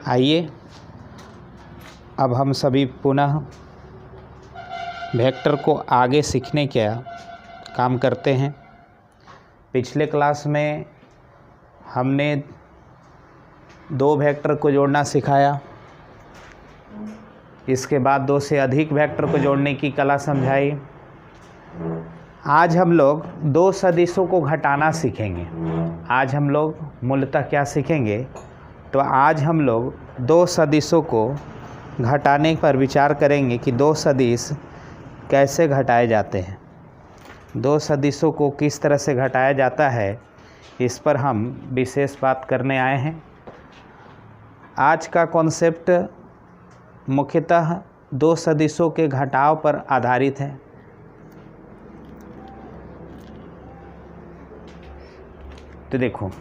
आइए अब हम सभी पुनः वेक्टर को आगे सीखने का काम करते हैं। पिछले क्लास में हमने दो वेक्टर को जोड़ना सिखाया, इसके दो दो से अधिक वेक्टर को जोड़ने की कला समझाई। आज हम लोग दो सदिशों को घटाना सीखेंगे। आज हम लोग मूलतः क्या सीखेंगे, तो आज हम लोग दो सदिशों को घटाने पर विचार करेंगे कि दो सदिश कैसे घटाए जाते हैं। दो सदिशों को किस तरह से घटाया जाता है, इस पर हम विशेष बात करने आए हैं। आज का कॉन्सेप्ट मुख्यतः दो सदिशों के घटाव पर आधारित है। तो देखो,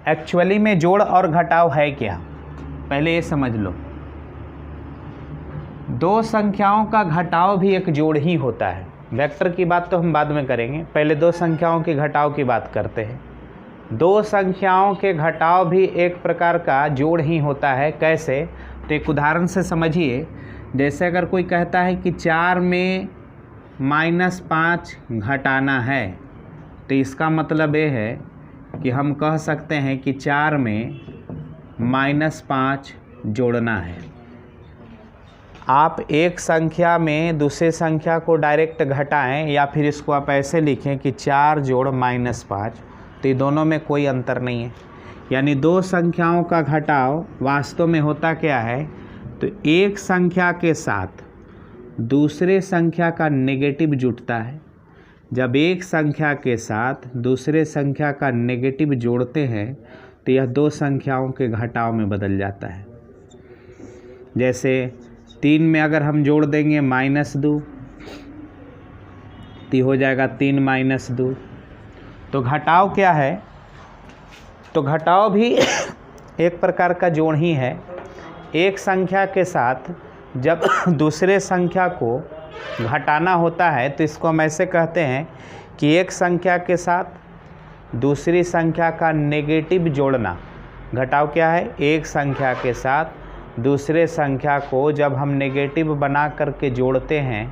एक्चुअली में जोड़ और घटाव है क्या, पहले ये समझ लो। दो संख्याओं का घटाव भी एक जोड़ ही होता है। वेक्टर की बात तो हम बाद में करेंगे, पहले दो संख्याओं के घटाव की बात करते हैं। दो संख्याओं के घटाव भी एक प्रकार का जोड़ ही होता है। कैसे, तो एक उदाहरण से समझिए। जैसे अगर कोई कहता है कि 4 में -5 घटाना है, तो इसका मतलब ये है कि हम कह सकते हैं कि 4 में -5 जोड़ना है। आप एक संख्या में दूसरे संख्या को डायरेक्ट घटाएं या फिर इसको आप ऐसे लिखें कि 4 जोड़ -5, तो ये दोनों में कोई अंतर नहीं है। यानी दो संख्याओं का घटाव वास्तव में होता क्या है, तो एक संख्या के साथ दूसरे संख्या का नेगेटिव जुड़ता है। जब एक संख्या के साथ दूसरे संख्या का नेगेटिव जोड़ते हैं तो यह दो संख्याओं के घटाव में बदल जाता है। जैसे 3 में अगर हम जोड़ देंगे -2, तो हो जाएगा 3 - 2। तो घटाव क्या है, तो घटाव भी एक प्रकार का जोड़ ही है। एक संख्या के साथ जब दूसरे संख्या को घटाना होता है तो इसको हम ऐसे कहते हैं कि एक संख्या के साथ दूसरी संख्या का नेगेटिव जोड़ना। घटाव क्या है, एक संख्या के साथ दूसरे संख्या को जब हम नेगेटिव बना करके जोड़ते हैं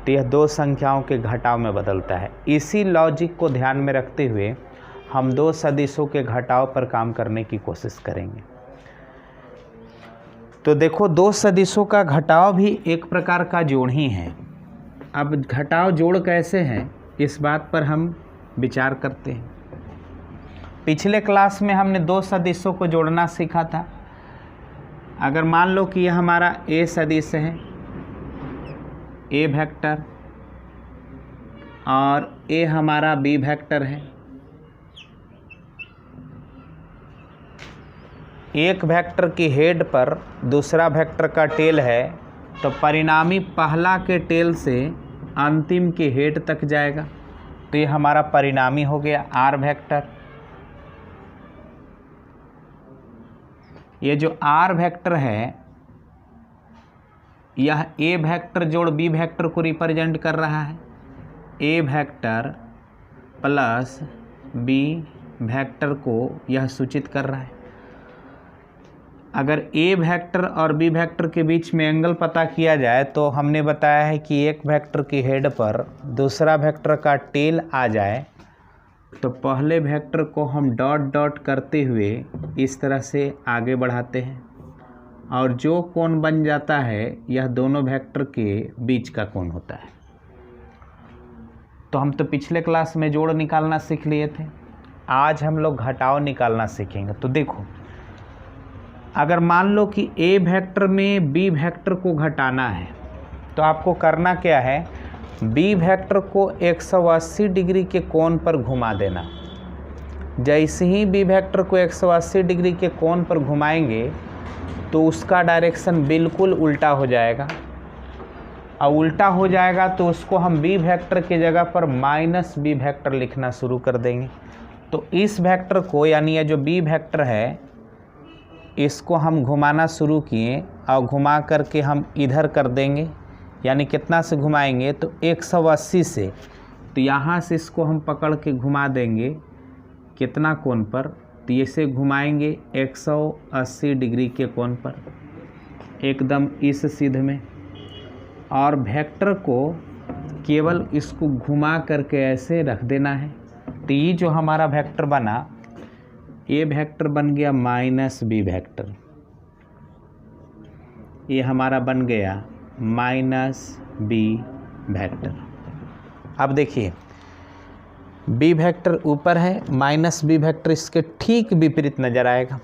तो यह दो संख्याओं के घटाव में बदलता है। इसी लॉजिक को ध्यान में रखते हुए हम दो सदिशों के घटाव पर काम करने की कोशिश करेंगे। तो देखो, दो सदिशों का घटाव भी एक प्रकार का जोड़ ही है। अब घटाव जोड़ कैसे हैं, इस बात पर हम विचार करते हैं। पिछले क्लास में हमने दो सदिशों को जोड़ना सीखा था। अगर मान लो कि यह हमारा ए सदिश है, ए वेक्टर, और ए हमारा बी वेक्टर है। एक वेक्टर की हेड पर दूसरा वेक्टर का टेल है, तो परिणामी पहला के टेल से अंतिम के हेड तक जाएगा। तो ये हमारा परिणामी हो गया आर वेक्टर। ये जो आर वेक्टर है, यह ए वेक्टर जोड़ बी वेक्टर को रिप्रेजेंट कर रहा है। ए वेक्टर प्लस बी वेक्टर को यह सूचित कर रहा है। अगर ए वेक्टर और बी वेक्टर के बीच में एंगल पता किया जाए तो हमने बताया है कि एक वेक्टर की हेड पर दूसरा वेक्टर का टेल आ जाए तो पहले वेक्टर को हम डॉट डॉट करते हुए इस तरह से आगे बढ़ाते हैं, और जो कोण बन जाता है यह दोनों वेक्टर के बीच का कोण होता है। तो हम तो पिछले क्लास में जोड़ निकालना सीख लिए थे, आज हम लोग घटाव निकालना सीखेंगे। तो देखो, अगर मान लो कि ए वेक्टर में बी वेक्टर को घटाना है, तो आपको करना क्या है, बी वेक्टर को 180 डिग्री के कोण पर घुमा देना। जैसे ही बी वेक्टर को 180 डिग्री के कोण पर घुमाएंगे तो उसका डायरेक्शन बिल्कुल उल्टा हो जाएगा, और उल्टा हो जाएगा तो उसको हम बी वेक्टर के जगह पर -बी वेक्टर लिखना शुरू कर देंगे। तो इस वेक्टर को, यानी ये जो बी वेक्टर है, इसको हम घुमाना शुरू किए और घुमा करके हम इधर कर देंगे। यानी कितना से घुमाएंगे, तो 180 से। तो यहाँ से इसको हम पकड़ के घुमा देंगे कितना कोण पर, तो इसे घुमाएंगे 180 डिग्री के कोण पर एकदम इस सिध में, और वेक्टर को केवल इसको घुमा करके ऐसे रख देना है। तो ये जो हमारा वेक्टर बना, ये वेक्टर बन गया माइनस बी वेक्टर, ये हमारा बन गया माइनस बी वेक्टर। अब देखिए बी वेक्टर ऊपर है, माइनस बी वेक्टर इसके ठीक विपरीत नजर आएगा।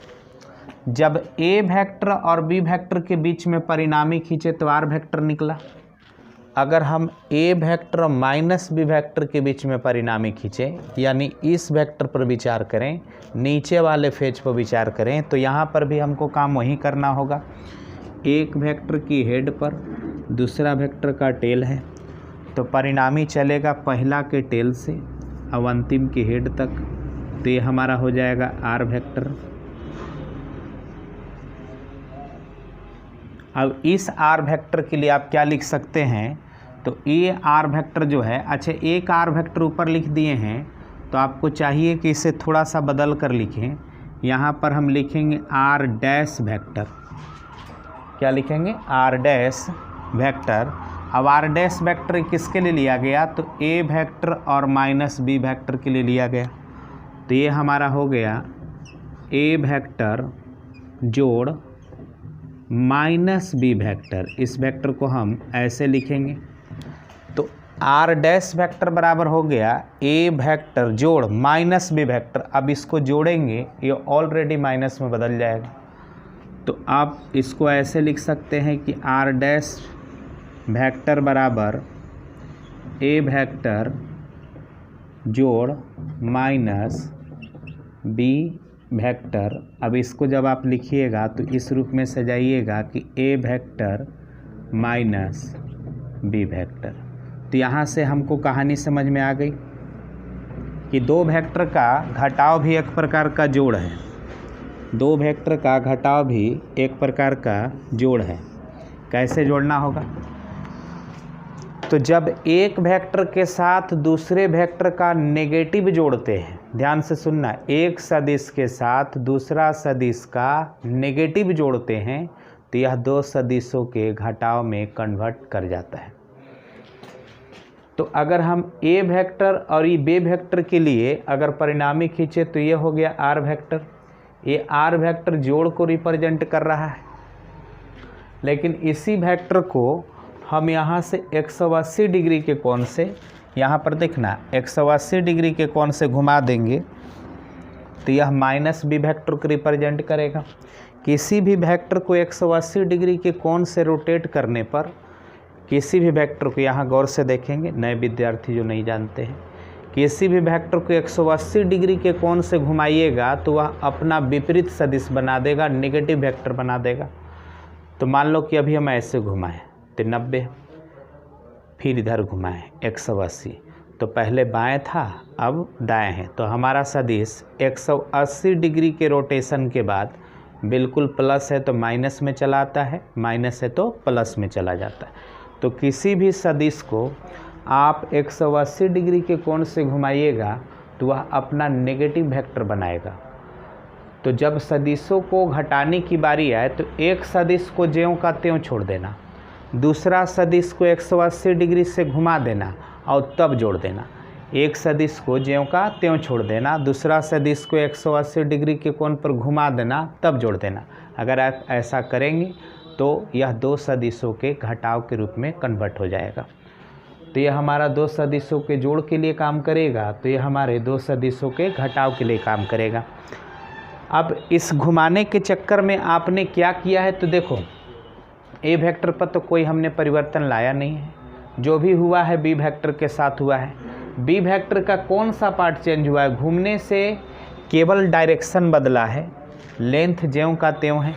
जब ए वेक्टर और बी वेक्टर के बीच में परिणामी खींचे तो आर वेक्टर निकला। अगर हम ए वेक्टर और माइनस बी वेक्टर के बीच में परिणामी खींचे, यानी इस वेक्टर पर विचार करें, नीचे वाले फेज पर विचार करें, तो यहाँ पर भी हमको काम वही करना होगा। एक वेक्टर की हेड पर दूसरा वेक्टर का टेल है, तो परिणामी चलेगा पहला के टेल से अब अंतिम की हेड तक, तो ये हमारा हो जाएगा आर वेक्टर। अब इस आर वेक्टर के लिए आप क्या लिख सकते हैं, तो ये आर वेक्टर जो है, अच्छा एक आर वेक्टर ऊपर लिख दिए हैं, तो आपको चाहिए कि इसे थोड़ा सा बदल कर लिखें। यहाँ पर हम लिखेंगे आर डैश वेक्टर। क्या लिखेंगे? R dash vector. अब आर डैश वेक्टर किसके लिए लिया गया, तो ए वेक्टर और माइनस बी वेक्टर के लिए लिया गया। तो ये हमारा हो गया ए वेक्टर जोड़ माइनस बी वेक्टर। इस वेक्टर को हम ऐसे लिखेंगे, तो आर डैश वेक्टर बराबर हो गया ए वेक्टर जोड़ माइनस बी वेक्टर। अब इसको जोड़ेंगे, ये ऑलरेडी माइनस में बदल जाएगा, तो आप इसको ऐसे लिख सकते हैं कि आर डैश वेक्टर बराबर ए वेक्टर जोड़ माइनस बी वेक्टर। अब इसको जब आप लिखिएगा तो इस रूप में सजाइएगा कि ए वेक्टर माइनस बी वेक्टर। तो यहाँ से हमको कहानी समझ में आ गई कि दो वेक्टर का घटाव भी एक प्रकार का जोड़ है, दो वेक्टर का घटाव भी एक प्रकार का जोड़ है। कैसे जोड़ना होगा, तो जब एक वेक्टर के साथ दूसरे वेक्टर का नेगेटिव जोड़ते हैं, ध्यान से सुनना, एक सदिश के साथ दूसरा सदिश का नेगेटिव जोड़ते हैं तो यह दो सदिशों के घटाव में कन्वर्ट कर जाता है। तो अगर हम ए वेक्टर और ये बी वेक्टर के लिए अगर परिणामी खींचे तो ये हो गया आर वेक्टर। ये आर वेक्टर जोड़ को रिप्रेजेंट कर रहा है, लेकिन इसी वेक्टर को हम यहाँ से 180 डिग्री के कोण से, यहाँ पर देखना 180 डिग्री के कोण से घुमा देंगे तो यह माइनस बी वेक्टर को रिप्रेजेंट करेगा। किसी भी वेक्टर को 180 डिग्री के कोण से रोटेट करने पर, किसी भी वेक्टर को, यहाँ गौर से देखेंगे नए विद्यार्थी जो नहीं जानते हैं, किसी भी वेक्टर को 180 डिग्री के कोण से घुमाइएगा तो वह अपना विपरीत सदिश बना देगा, नेगेटिव वेक्टर बना देगा। तो मान लो कि अभी हम ऐसे घुमाएं तो 90, फिर इधर घुमाएं 180, तो पहले बाएं था अब दाएं है, तो हमारा सदिश 180 डिग्री के रोटेशन के बाद बिल्कुल प्लस है तो माइनस में चला आता है, माइनस है तो प्लस में चला जाता है। तो किसी भी सदिश को आप 180 डिग्री के कोण से घुमाइएगा तो वह अपना नेगेटिव वेक्टर बनाएगा। तो जब सदिशों को घटाने की बारी आए तो एक सदिश को ज्यों का त्यों छोड़ देना, दूसरा सदिश को 180 डिग्री से घुमा देना और तब जोड़ देना। एक सदिश को ज्यों का त्यों छोड़ देना, दूसरा सदिश को 180 डिग्री के कोण पर घुमा देना, तब जोड़ देना। अगर आप ऐसा करेंगे तो यह दो सदिशों के घटाव के रूप में कन्वर्ट हो जाएगा। तो यह हमारा दो सदिशों के जोड़ के लिए काम करेगा, तो यह हमारे दो सदिशों के घटाव के लिए काम करेगा। अब इस घुमाने के चक्कर में आपने क्या किया है, तो देखो ए वेक्टर पर तो कोई हमने परिवर्तन लाया नहीं है, जो भी हुआ है बी वेक्टर के साथ हुआ है। बी वेक्टर का कौन सा पार्ट चेंज हुआ है, घूमने से केवल डायरेक्शन बदला है, लेंथ ज्यों का त्यों है,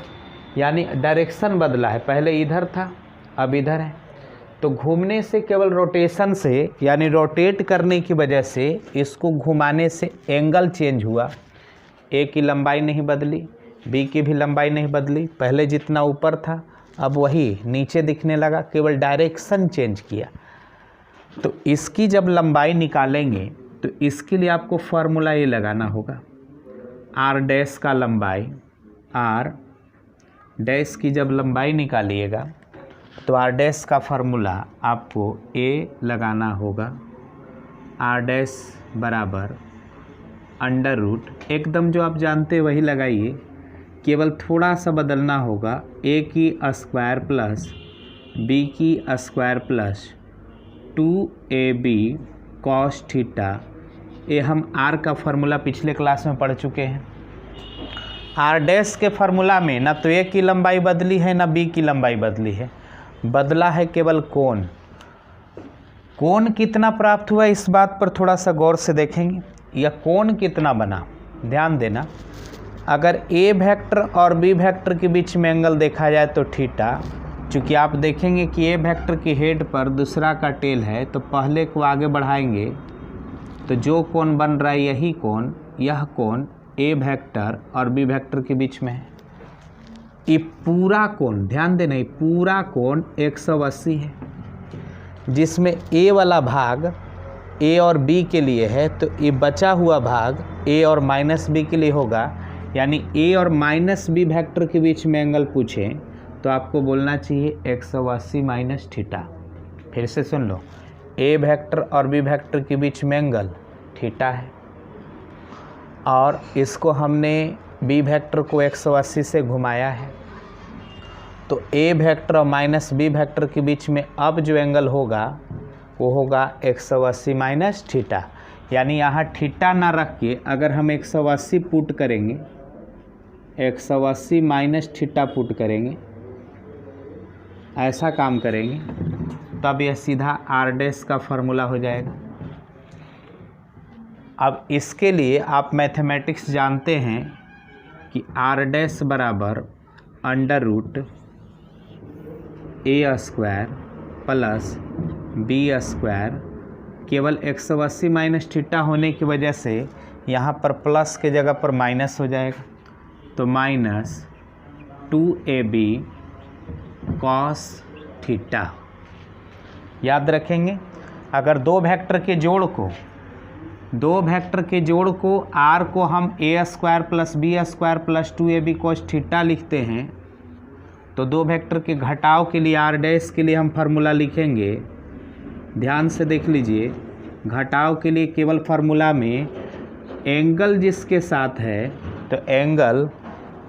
यानी डायरेक्शन बदला है, पहले इधर था अब इधर है। तो घूमने से केवल रोटेशन से, यानी रोटेट करने की वजह से इसको घुमाने से एंगल चेंज हुआ। ए की लंबाई नहीं बदली, बी की भी लंबाई नहीं बदली, पहले जितना ऊपर था अब वही नीचे दिखने लगा, केवल डायरेक्शन चेंज किया। तो इसकी जब लंबाई निकालेंगे तो इसके लिए आपको फार्मूला ये लगाना होगा, आर डैश का लंबाई, आर डैश की जब लंबाई निकालिएगा तो आर डैश का फार्मूला आपको ए लगाना होगा, आर डैश बराबर अंडर रूट, एकदम जो आप जानते हैं वही लगाइए, केवल थोड़ा सा बदलना होगा, ए की स्क्वायर प्लस बी की square plus 2ab cos theta. ये हम आर का फार्मूला पिछले क्लास में पढ़ चुके हैं। आर डैश के फार्मूला में ना तो ए की लंबाई बदली है ना बी की लंबाई बदली है, बदला है केवल कोण। कोण कितना प्राप्त हुआ इस बात पर थोड़ा सा गौर से देखेंगे, यह कोण कितना बना, ध्यान देना। अगर ए वेक्टर और बी वेक्टर के बीच में एंगल देखा जाए तो थीटा, चूँकि आप देखेंगे कि ए वेक्टर के हेड पर दूसरा का टेल है तो पहले को आगे बढ़ाएंगे तो जो कोण बन रहा है यही कोण, यह कोण ए वेक्टर और बी वेक्टर के बीच में है। ये पूरा कोण, ध्यान देना, ये पूरा कोण 180 है, जिसमें ए वाला भाग ए और बी के लिए है तो ये बचा हुआ भाग ए और माइनस बी के लिए होगा। यानी ए और माइनस बी वेक्टर के बीच में एंगल पूछें तो आपको बोलना चाहिए 180 माइनस थीटा। फिर से सुन लो, ए वेक्टर और बी वेक्टर के बीच में एंगल थीटा है और इसको हमने बी वेक्टर को 180 से घुमाया है, तो ए वेक्टर और माइनस बी वेक्टर के बीच में अब जो एंगल होगा वो होगा 180 माइनस थीटा। यानी यहाँ थीटा ना रख के अगर हम 180 पुट करेंगे, 180 माइनस थीटा पुट करेंगे, ऐसा काम करेंगे तब यह सीधा आर डैश का फार्मूला हो जाएगा। अब इसके लिए आप मैथमेटिक्स जानते हैं कि आर डैश बराबर under root A square plus B square, केवल 180 माइनस थीटा होने की वजह से यहाँ पर प्लस के जगह पर माइनस हो जाएगा, तो माइनस 2ab कॉस थीटा। याद रखेंगे, अगर दो वेक्टर के जोड़ को आर को हम A square plus B square plus 2ab cos theta लिखते हैं तो दो वेक्टर के घटाव के लिए आर डैश के लिए हम फार्मूला लिखेंगे। ध्यान से देख लीजिए, घटाव के लिए केवल फार्मूला में एंगल जिसके साथ है तो एंगल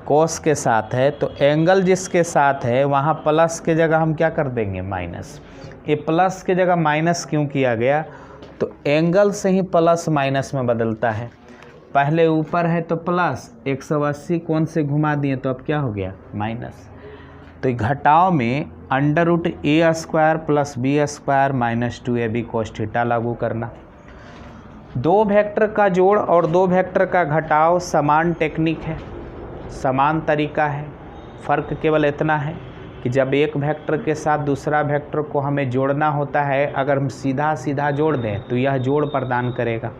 कोस के साथ है, तो एंगल जिसके साथ है वहाँ प्लस के जगह हम क्या कर देंगे माइनस। ये प्लस के जगह माइनस क्यों किया गया, तो एंगल से ही प्लस माइनस में बदलता है। पहले ऊपर है तो प्लस 180 कोण से घुमा दिए तो अब क्या हो गया माइनस। तो घटाव में under root A square plus B square minus 2ab cos theta लागू करना। दो वेक्टर का जोड़ और दो वेक्टर का घटाव समान टेक्निक है, समान तरीका है। फ़र्क केवल इतना है कि जब एक वेक्टर के साथ दूसरा वेक्टर को हमें जोड़ना होता है, अगर हम सीधा सीधा जोड़ दें तो यह जोड़ प्रदान करेगा,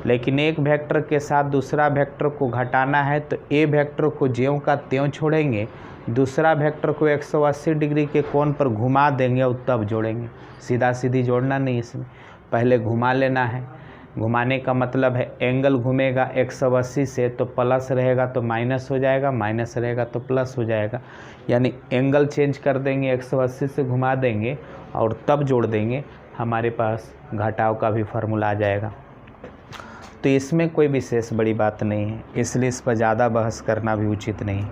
लेकिन एक वेक्टर के साथ दूसरा वेक्टर को घटाना है तो ए वेक्टर को ज्यों का त्यों छोड़ेंगे, दूसरा वेक्टर को 180 डिग्री के कोण पर घुमा देंगे और तब जोड़ेंगे। सीधा सीधी जोड़ना नहीं, इसमें पहले घुमा लेना है। घुमाने का मतलब है एंगल घूमेगा 180 से तो प्लस रहेगा तो माइनस हो जाएगा, माइनस रहेगा तो प्लस हो जाएगा। यानी एंगल चेंज कर देंगे, 180 से घुमा देंगे और तब जोड़ देंगे, हमारे पास घटाव का भी फार्मूला आ जाएगा। तो इसमें कोई विशेष बड़ी बात नहीं है, इसलिए इस पर ज़्यादा बहस करना भी उचित नहीं।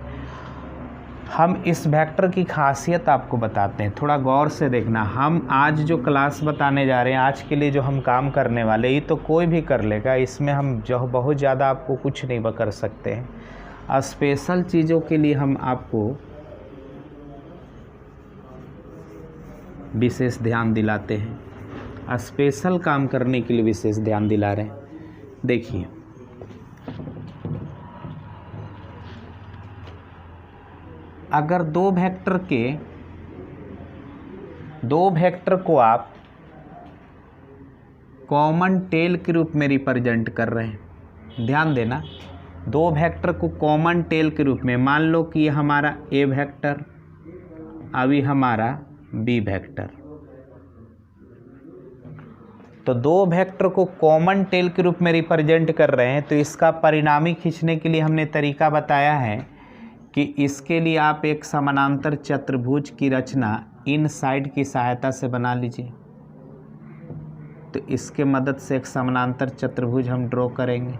हम इस वेक्टर की खासियत आपको बताते हैं, थोड़ा गौर से देखना। हम आज जो क्लास बताने जा रहे हैं, आज के लिए जो हम काम करने वाले, ये तो कोई भी कर लेगा, इसमें हम जो बहुत ज़्यादा आपको कुछ नहीं कर सकते हैं। स्पेशल चीज़ों के लिए हम आपको विशेष ध्यान दिलाते हैं, स्पेशल काम करने के लिए विशेष ध्यान दिला रहे हैं। देखिए, अगर दो वेक्टर को आप कॉमन टेल के रूप में रिप्रेजेंट कर रहे हैं, ध्यान देना, दो वेक्टर को कॉमन टेल के रूप में, मान लो कि ये हमारा ए वेक्टर, अभी हमारा बी वेक्टर, तो दो वेक्टर को कॉमन टेल के रूप में रिप्रेजेंट कर रहे हैं, तो इसका परिणामी खींचने के लिए हमने तरीका बताया है कि इसके लिए आप एक समानांतर चतुर्भुज की रचना इन साइड की सहायता से बना लीजिए। तो इसके मदद से एक समानांतर चतुर्भुज हम ड्रॉ करेंगे।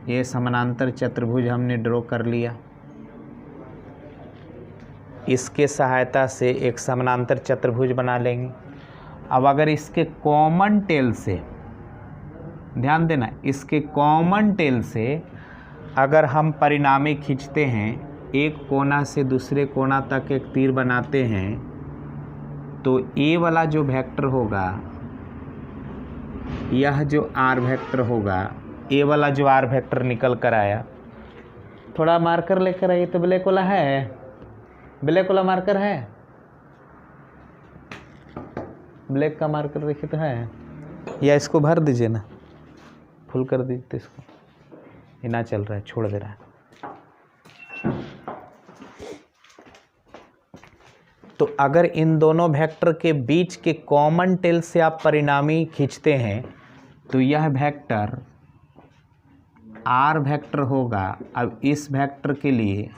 ये समानांतर चतुर्भुज हमने ड्रॉ कर लिया। इसके सहायता से एक समानांतर चतुर्भुज बना लेंगे। अब अगर इसके कॉमन टेल से, ध्यान देना, इसके कॉमन टेल से अगर हम परिणामी खींचते हैं, एक कोना से दूसरे कोना तक एक तीर बनाते हैं, तो ए वाला जो वेक्टर होगा, यह जो आर वेक्टर होगा, ए वाला जो आर वेक्टर निकल कर आया, थोड़ा मार्कर लेकर आइए। तो ब्लैक वाला है, ब्लैक वाला मार्कर है, ब्लैक का मार्कर देखिए तो है, या इसको भर दीजिए ना, फुल कर दीजिए इसको, ये ना चल रहा है, छोड़ दे रहा है। तो अगर इन दोनों वेक्टर के बीच के कॉमन टेल से आप परिणामी खींचते हैं, तो यह वेक्टर आर वेक्टर होगा। अब इस वेक्टर के लिए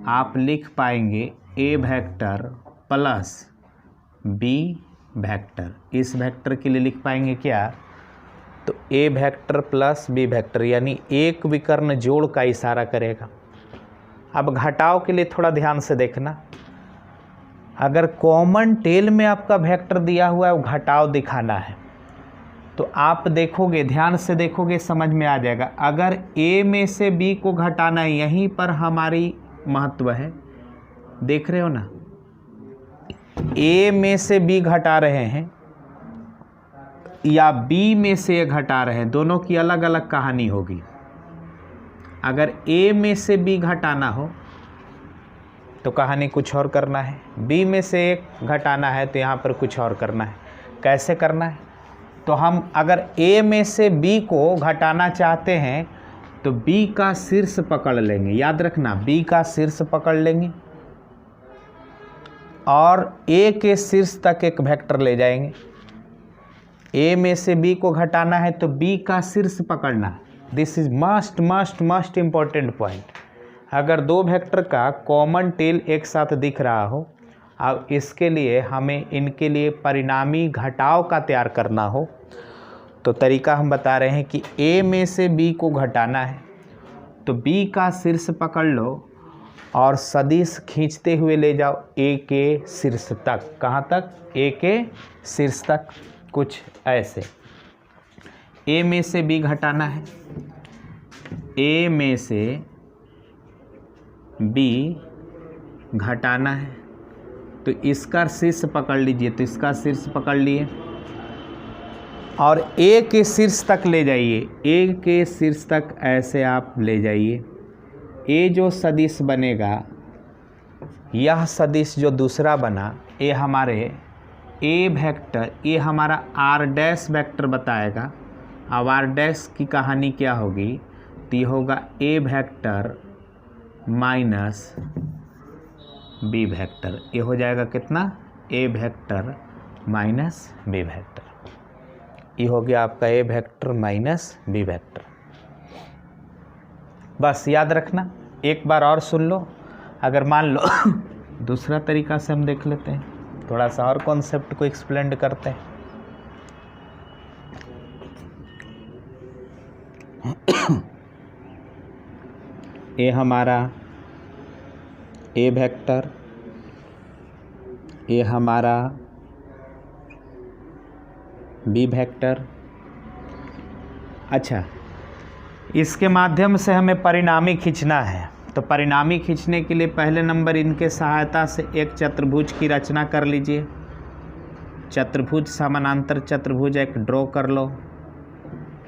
आप लिख पाएंगे ए वेक्टर प्लस बी वेक्टर। इस वेक्टर के लिए लिख पाएंगे क्या? तो A vector plus B vector, यानी एक विकर्ण जोड़ का इशारा करेगा। अब घटाव के लिए थोड़ा ध्यान से देखना, अगर कॉमन टेल में आपका वेक्टर दिया हुआ है, वो घटाव दिखाना है, तो आप देखोगे, ध्यान से देखोगे, समझ में आ जाएगा। अगर ए में से बी को घटाना है, यहीं पर हमारी महत्व है, देख रहे हो ना, ए में से बी घटा रहे हैं या बी में से ए घटा रहे हैं, दोनों की अलग अलग कहानी होगी। अगर ए में से बी घटाना हो तो कहानी कुछ और करना है, बी में से ए घटाना है तो यहाँ पर कुछ और करना है। कैसे करना है? तो हम अगर ए में से बी को घटाना चाहते हैं तो बी का शीर्ष पकड़ लेंगे, याद रखना, बी का शीर्ष पकड़ लेंगे और ए के शीर्ष तक एक वेक्टर ले जाएंगे। ए में से बी को घटाना है तो बी का शीर्ष पकड़ना। This is must important point. अगर दो वेक्टर का कॉमन टेल एक साथ दिख रहा हो, अब इसके लिए हमें इनके लिए परिणामी घटाव का तैयार करना हो, तो तरीका हम बता रहे हैं कि ए में से बी को घटाना है तो बी का शीर्ष पकड़ लो और सदिश खींचते हुए ले जाओ ए के शीर्ष तक। कहाँ तक? ए के शीर्ष तक। कुछ ऐसे ए में से बी घटाना है, ए में से बी घटाना है तो इसका शीर्ष पकड़ लीजिए, तो इसका शीर्ष पकड़ लिए और ए के शीर्ष तक ले जाइए, ए के शीर्ष तक ऐसे आप ले जाइए। ए जो सदिश बनेगा, यह सदिश जो दूसरा बना, ये हमारे ए वेक्टर, ये हमारा आर डैश वेक्टर बताएगा। अब आर डैश की कहानी क्या होगी? तो ये होगा ए वेक्टर माइनस बी वेक्टर। ये हो जाएगा कितना? ए वेक्टर माइनस बी वेक्टर। ये हो गया आपका ए वेक्टर माइनस बी वेक्टर। बस याद रखना। एक बार और सुन लो। अगर मान लो दूसरा तरीका से हम देख लेते हैं, थोड़ा सा और कॉन्सेप्ट को एक्सप्लेन करते हैं। ये हमारा ए वेक्टर, ये हमारा बी वेक्टर। अच्छा, इसके माध्यम से हमें परिणामी खींचना है, तो परिणामी खींचने के लिए पहले नंबर इनके सहायता से एक चतुर्भुज की रचना कर लीजिए। चतुर्भुज, समानांतर चतुर्भुज एक ड्रॉ कर लो,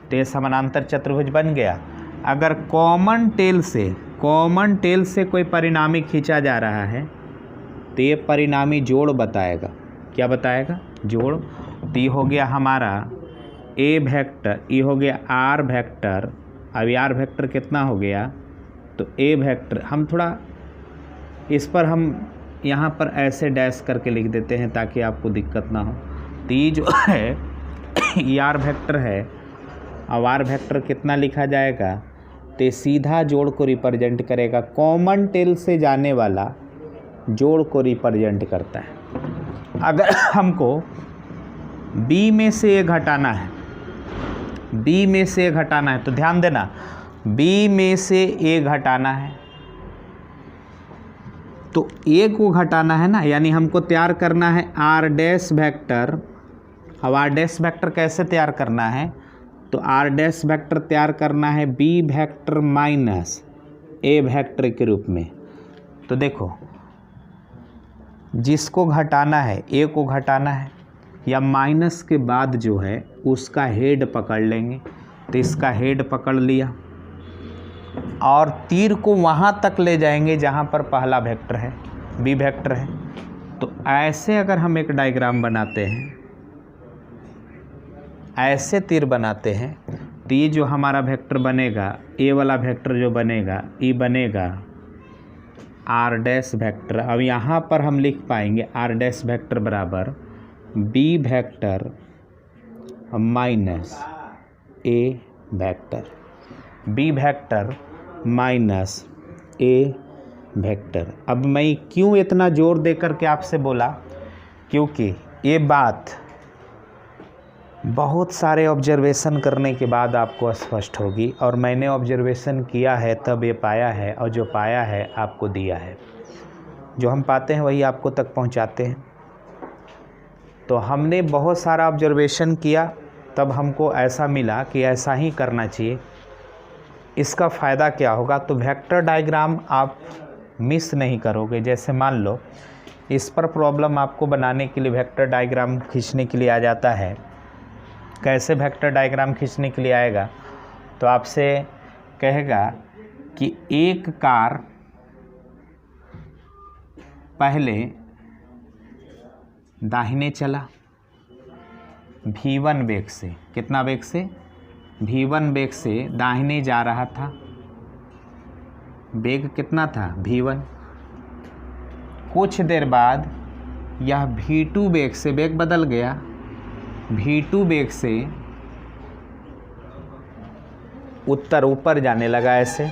तो ये समानांतर चतुर्भुज बन गया। अगर कॉमन टेल से कोई परिणामी खींचा जा रहा है तो ये परिणामी जोड़ बताएगा। क्या बताएगा? जोड़। तो ये हो गया हमारा ए वेक्टर, ये हो गया आर वेक्टर। अब आर वेक्टर कितना हो गया? तो ए वेक्टर, हम थोड़ा इस पर हम यहाँ पर ऐसे डैश करके लिख देते हैं ताकि आपको दिक्कत ना हो। तो ये जो है ये आर वेक्टर है, अब आर वेक्टर कितना लिखा जाएगा, तो सीधा जोड़ को रिप्रेजेंट करेगा, कॉमन टेल से जाने वाला जोड़ को रिप्रेजेंट करता है। अगर हमको बी में से ए घटाना है, बी में से ए घटाना है, तो ध्यान देना, बी में से ए घटाना है, तो ए को घटाना है ना, यानी हमको तैयार करना है आर डैश वेक्टर। अब आर डैश वेक्टर कैसे तैयार करना है, तो आर डैश वेक्टर तैयार करना है बी वेक्टर माइनस ए वेक्टर के रूप में। तो देखो, जिसको घटाना है, ए को घटाना है, या माइनस के बाद जो है उसका हेड पकड़ लेंगे, तो इसका हेड पकड़ लिया और तीर को वहाँ तक ले जाएंगे जहाँ पर पहला वेक्टर है, बी वेक्टर है। तो ऐसे अगर हम एक डायग्राम बनाते हैं, ऐसे तीर बनाते हैं, तो ये जो हमारा वेक्टर बनेगा, ए वाला वेक्टर जो बनेगा, ये बनेगा आर डैश वेक्टर। अब यहाँ पर हम लिख पाएंगे आर डैश वेक्टर बराबर बी वेक्टर माइनस ए वेक्टर, बी वेक्टर माइनस ए वेक्टर। अब मैं क्यों इतना जोर दे करके आपसे बोला, क्योंकि ये बात बहुत सारे ऑब्जर्वेशन करने के बाद आपको स्पष्ट होगी, और मैंने ऑब्जर्वेशन किया है तब ये पाया है, और जो पाया है आपको दिया है। जो हम पाते हैं वही आपको तक पहुंचाते हैं। तो हमने बहुत सारा ऑब्जर्वेशन किया, तब हमको ऐसा मिला कि ऐसा ही करना चाहिए। इसका फ़ायदा क्या होगा, तो वेक्टर डायग्राम आप मिस नहीं करोगे। जैसे मान लो इस पर प्रॉब्लम आपको बनाने के लिए वेक्टर डायग्राम खींचने के लिए आ जाता है। कैसे वेक्टर डायग्राम खींचने के लिए आएगा, तो आपसे कहेगा कि एक कार पहले दाहिने चला v1 वेग से, कितना वेग से, v1 वेग से दाहिने जा रहा था। वेग कितना था, v1। कुछ देर बाद यह v2 वेग से, वेग बदल गया, v2 वेग से उत्तर ऊपर जाने लगा ऐसे,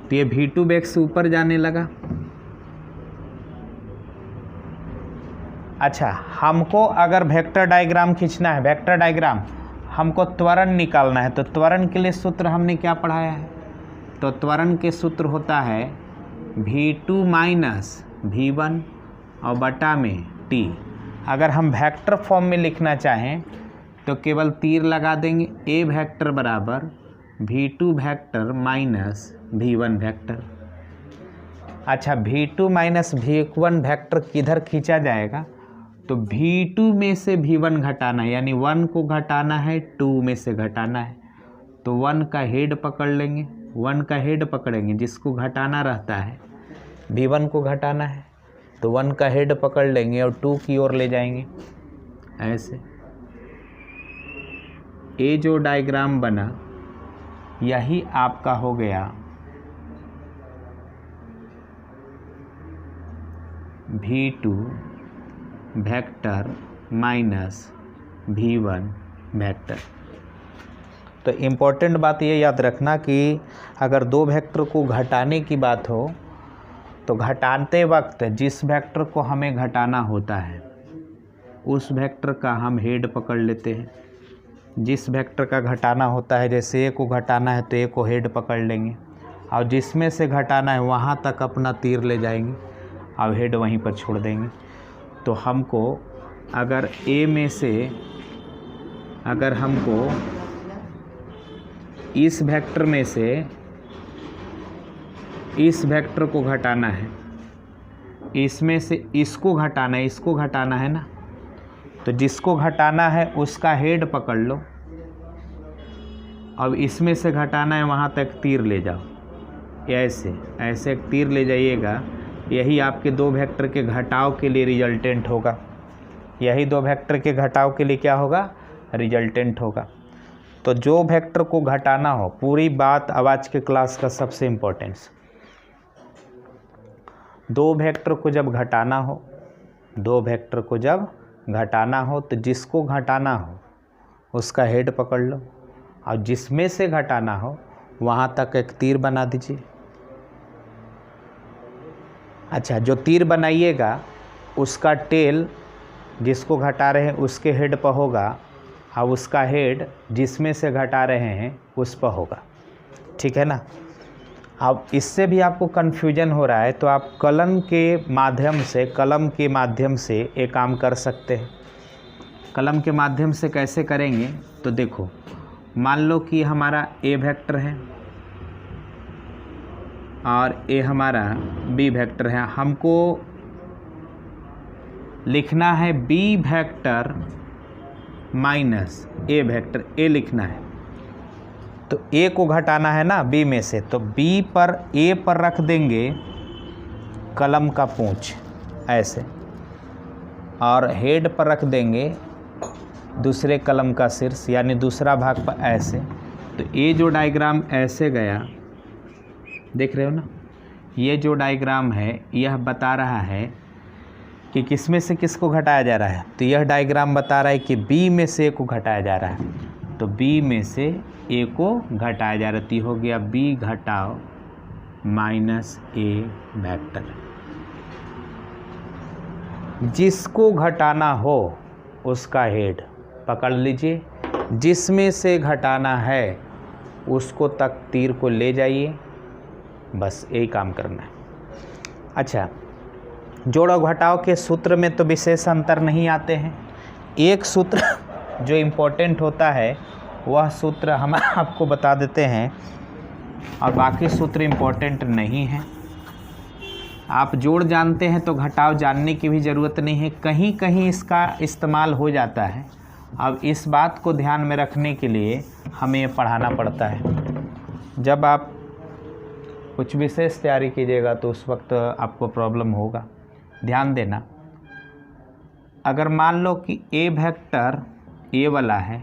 तो ये v2 वेग से ऊपर जाने लगा। अच्छा, हमको अगर वेक्टर डायग्राम खींचना है, वेक्टर डायग्राम हमको त्वरण निकालना है, तो त्वरण के लिए सूत्र हमने क्या पढ़ाया है, तो त्वरण के सूत्र होता है v2 माइनस v1 और बटा में t। अगर हम वेक्टर फॉर्म में लिखना चाहें तो केवल तीर लगा देंगे, ए वेक्टर बराबर v2 vector minus v1 vector. अच्छा, v2 माइनस v1 वेक्टर किधर खींचा जाएगा, तो v2 में से v1 घटाना है, यानी 1 को घटाना है, 2 में से घटाना है, तो 1 का हेड पकड़ लेंगे, 1 का हेड पकड़ेंगे, जिसको घटाना रहता है v1 को घटाना है, तो 1 का हेड पकड़ लेंगे और 2 की ओर ले जाएंगे ऐसे। ये जो डायग्राम बना यही आपका हो गया v2 vector minus v1 vector. तो इम्पोर्टेंट बात ये याद रखना कि अगर दो वेक्टर को घटाने की बात हो तो घटाते वक्त जिस वेक्टर को हमें घटाना होता है उस वेक्टर का हम हेड पकड़ लेते हैं। जिस वेक्टर का घटाना होता है, जैसे ए को घटाना है तो ए को हेड पकड़ लेंगे, और जिसमें से घटाना है वहाँ तक अपना तीर ले जाएंगे और हेड वहीं पर छोड़ देंगे। तो हमको अगर ए में से अगर हमको इस वेक्टर में से इस वेक्टर को घटाना है, इसमें से इसको घटाना है, इसको घटाना है ना, तो जिसको घटाना है उसका हेड पकड़ लो, अब इसमें से घटाना है वहाँ तक तीर ले जाओ, ऐसे ऐसे एक तीर ले जाइएगा। यही आपके दो वेक्टर के घटाव के लिए रिजल्टेंट होगा, यही दो वेक्टर के घटाव के लिए क्या होगा, रिजल्टेंट होगा। तो जो वेक्टर को घटाना हो, पूरी बात अब आज के क्लास का सबसे इम्पोर्टेंस, दो वेक्टर को जब घटाना हो, दो वेक्टर को जब घटाना हो तो जिसको घटाना हो उसका हेड पकड़ लो, और जिसमें से घटाना हो वहाँ तक एक तीर बना दीजिए। अच्छा, जो तीर बनाइएगा उसका टेल जिसको घटा रहे हैं उसके हेड पर होगा, और उसका हेड जिसमें से घटा रहे हैं उस पर होगा। ठीक है ना। अब इससे भी आपको कन्फ्यूजन हो रहा है तो आप कलम के माध्यम से एक काम कर सकते हैं। कलम के माध्यम से कैसे करेंगे तो देखो, मान लो कि हमारा ए वेक्टर है और ए हमारा बी वेक्टर है। हमको लिखना है बी वेक्टर माइनस ए वेक्टर, ए लिखना है तो ए को घटाना है ना बी में से, तो बी पर ए पर रख देंगे कलम का पूंछ ऐसे, और हेड पर रख देंगे दूसरे कलम का शीर्ष यानी दूसरा भाग पर ऐसे। तो ये जो डायग्राम ऐसे गया, देख रहे हो ना, ये जो डायग्राम है यह बता रहा है कि किस में से किसको घटाया जा रहा है। तो यह डायग्राम बता रहा है कि बी में से ए को घटाया जा रहा है, तो बी में से ए को घटाया जा रहा है। तो हो गया बी घटाओ माइनस ए वेक्टर। जिसको घटाना हो उसका हेड पकड़ लीजिए, जिसमें से घटाना है उसको तक तीर को ले जाइए, बस यही काम करना है। अच्छा, जोड़ और घटाव के सूत्र में तो विशेष अंतर नहीं आते हैं। एक सूत्र जो इम्पोर्टेंट होता है वह सूत्र हम आपको बता देते हैं, और बाकी सूत्र इम्पोर्टेंट नहीं है। आप जोड़ जानते हैं तो घटाव जानने की भी ज़रूरत नहीं है, कहीं कहीं इसका इस्तेमाल हो जाता है। अब इस बात को ध्यान में रखने के लिए हमें पढ़ाना पड़ता है। जब आप कुछ विशेष तैयारी कीजिएगा तो उस वक्त आपको प्रॉब्लम होगा, ध्यान देना। अगर मान लो कि ए वेक्टर ए वाला है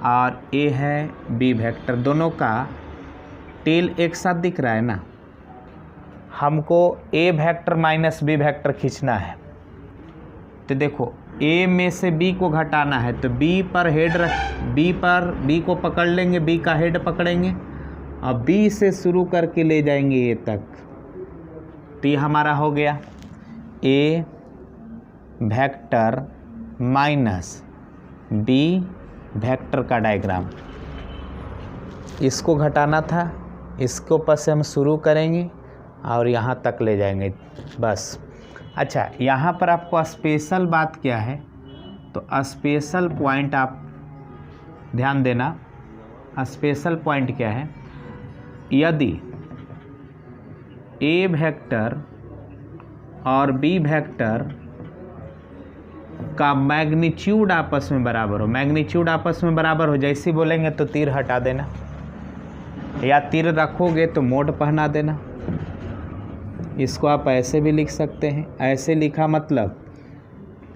और ए है बी वेक्टर, दोनों का टेल एक साथ दिख रहा है ना, हमको ए वेक्टर माइनस बी वेक्टर खींचना है। तो देखो, ए में से बी को घटाना है तो बी पर हेड बी को पकड़ लेंगे, बी का हेड पकड़ेंगे और बी से शुरू करके ले जाएंगे ए तक। तो ये हमारा हो गया A vector minus B vector का डायग्राम। इसको घटाना था, इसको ऊपर से हम शुरू करेंगे और यहाँ तक ले जाएंगे, बस। अच्छा, यहाँ पर आपको स्पेशल बात क्या है, तो स्पेशल पॉइंट आप ध्यान देना। स्पेशल पॉइंट क्या है, यदि ए वेक्टर और बी वेक्टर का मैग्नीट्यूड आपस में बराबर हो, मैग्नीट्यूड आपस में बराबर हो, जैसे बोलेंगे तो तीर हटा देना, या तीर रखोगे तो मोड पहना देना। इसको आप ऐसे भी लिख सकते हैं, ऐसे लिखा मतलब,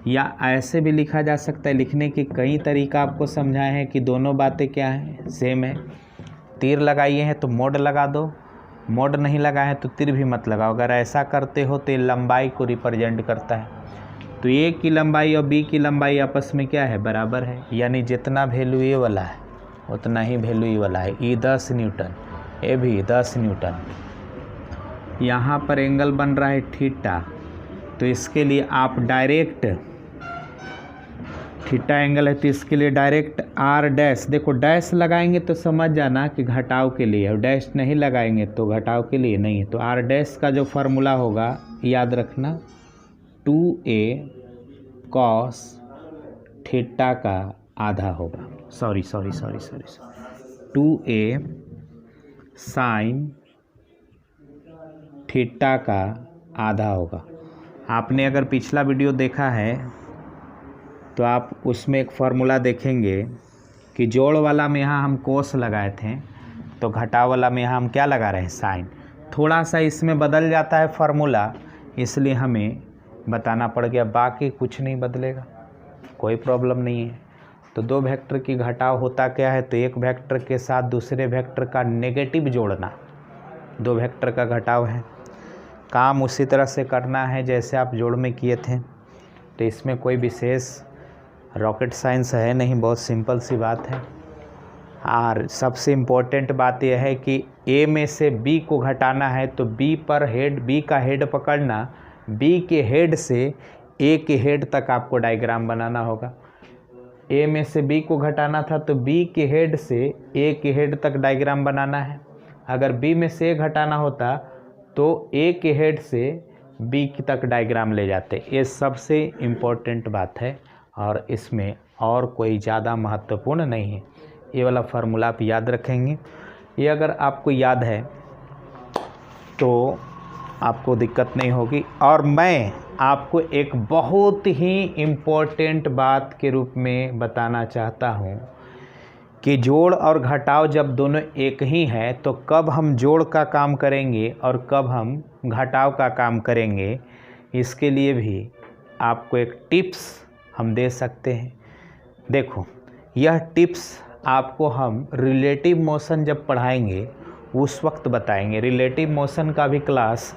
या ऐसे भी लिखा जा सकता है। लिखने की कई तरीका आपको समझाए हैं कि दोनों बातें क्या हैं, सेम है। तीर लगाइए हैं तो मोड लगा दो, मोड नहीं लगाए हैं तो तीर भी मत लगाओ। अगर ऐसा करते हो तो ये लंबाई को रिप्रेजेंट करता है। तो ए की लंबाई और बी की लंबाई आपस में क्या है, बराबर है, यानी जितना वैल्यू ए वाला है उतना ही वैल्यू ई वाला है। ई 10 न्यूटन, ए भी 10 न्यूटन। यहाँ पर एंगल बन रहा है थीटा, तो इसके लिए आप डायरेक्ट, थीटा एंगल है तो इसके लिए डायरेक्ट आर डैश, देखो डैश लगाएंगे तो समझ जाना कि घटाव के लिए, और डैश नहीं लगाएंगे तो घटाव के लिए नहीं है। तो आर डैश का जो फार्मूला होगा याद रखना, 2a कॉस थीटा का आधा होगा, सॉरी 2a साइन थीटा का आधा होगा। आपने अगर पिछला वीडियो देखा है तो आप उसमें एक फार्मूला देखेंगे कि जोड़ वाला में यहाँ हम कोस लगाए थे, तो घटाव वाला में यहाँ हम क्या लगा रहे हैं, साइन। थोड़ा सा इसमें बदल जाता है फार्मूला, इसलिए हमें बताना पड़ गया, बाकी कुछ नहीं बदलेगा, कोई प्रॉब्लम नहीं है। तो दो वेक्टर की घटाव होता क्या है, तो एक वेक्टर के साथ दूसरे वेक्टर का नेगेटिव जोड़ना, दो वेक्टर का घटाव है। काम उसी तरह से करना है जैसे आप जोड़ में किए थे। तो इसमें कोई विशेष रॉकेट साइंस है नहीं, बहुत सिंपल सी बात है। और सबसे इम्पोर्टेंट बात यह है कि ए में से बी को घटाना है तो बी का हेड पकड़ना, बी के हेड से ए के हेड तक आपको डायग्राम बनाना होगा। ए में से बी को घटाना था तो बी के हेड से ए के हेड तक डायग्राम बनाना है। अगर बी में से ए घटाना होता तो ए के हेड से बी तक डायग्राम ले जाते। ये सबसे इम्पोर्टेंट बात है और इसमें और कोई ज़्यादा महत्वपूर्ण नहीं है। ये वाला फार्मूला आप याद रखेंगे। ये अगर आपको याद है तो आपको दिक्कत नहीं होगी। और मैं आपको एक बहुत ही इम्पोर्टेंट बात के रूप में बताना चाहता हूँ कि जोड़ और घटाव जब दोनों एक ही है तो कब हम जोड़ का काम करेंगे और कब हम घटाव का काम करेंगे, इसके लिए भी आपको एक टिप्स हम दे सकते हैं। देखो, यह टिप्स आपको हम रिलेटिव मोशन जब पढ़ाएंगे उस वक्त बताएंगे। रिलेटिव मोशन का भी क्लास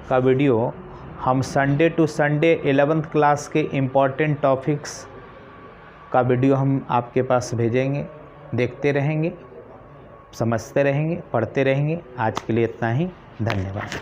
का वीडियो हम Sunday to Sunday 11th class के इम्पॉर्टेंट टॉपिक्स का वीडियो हम आपके पास भेजेंगे। देखते रहेंगे, समझते रहेंगे, पढ़ते रहेंगे। आज के लिए इतना ही। धन्यवाद।